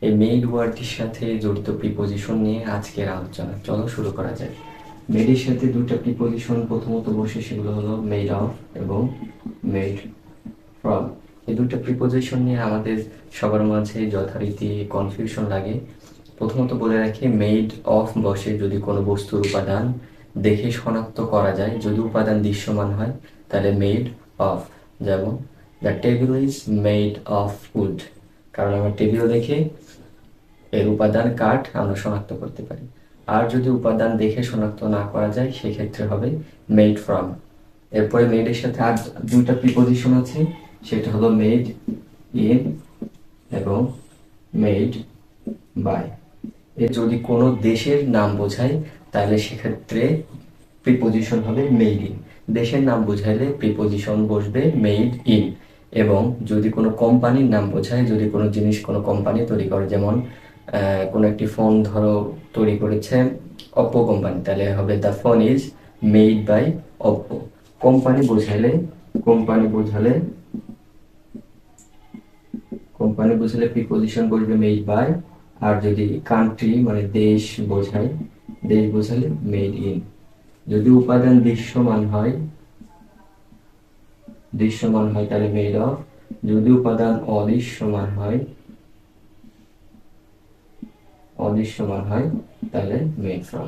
এই মেড ওয়ার্ডটির সাথে জড়িত প্রিপোজিশন নিয়ে আজকের আলোচনা। চলো শুরু করা যায়। মেডের সাথে দুটো প্রিপোজিশন প্রথমত বসে, সেগুলো হলো মেড অফ এবং মেড ফ্রম। এই দুটো প্রিপোজিশন নিয়ে আমাদের সবার মাঝে যথারীতি কনফিউশন লাগে। প্রথমত বলে রাখি, মেড অফ বসে যদি কোনো বস্তুর উপাদান দেখে শনাক্ত করা যায়, যদি উপাদান দৃশ্যমান হয় তাহলে মেড অফ। যেমন the table is made of wood, কারণ আমরা টেবিল দেখে এর উপাদান কাঠ আমরা শনাক্ত করতে পারি। আর যদি উপাদান দেখে শনাক্ত না করা যায় সেক্ষেত্রে হবে মেড ফ্রম। এরপরে মেডের সাথে আর দুইটা প্রিপোজিশন আছে, সেটা হলো মেড ইন এবং মেড বাই। এর যদি কোনো দেশের নাম বোঝায় তাহলে সেক্ষেত্রে প্রিপোজিশন হবে মেড ইন। দেশের নাম বোঝাইলে প্রিপোজিশন বসবে মেড ইন। এবং যদি কোনো কোম্পানির নাম বোঝায়, যদি কোনো জিনিস কোনো কোম্পানি তৈরি করে, যেমন কোনো একটি ফোন ধরো তৈরি করেছে অপ্পো কোম্পানি, তাহলে হবে the phone is made by Oppo. Company বোঝালে প্রিপোজিশন বসবে মেড বাই। আর যদি কান্ট্রি মানে দেশ বোঝালে মেড ইন। যদি উপাদান দৃশ্যমান হয় তাহলে মেড অফ। যদি উপাদান অদৃশ্যমান হয় তাহলে মেড ফ্রম।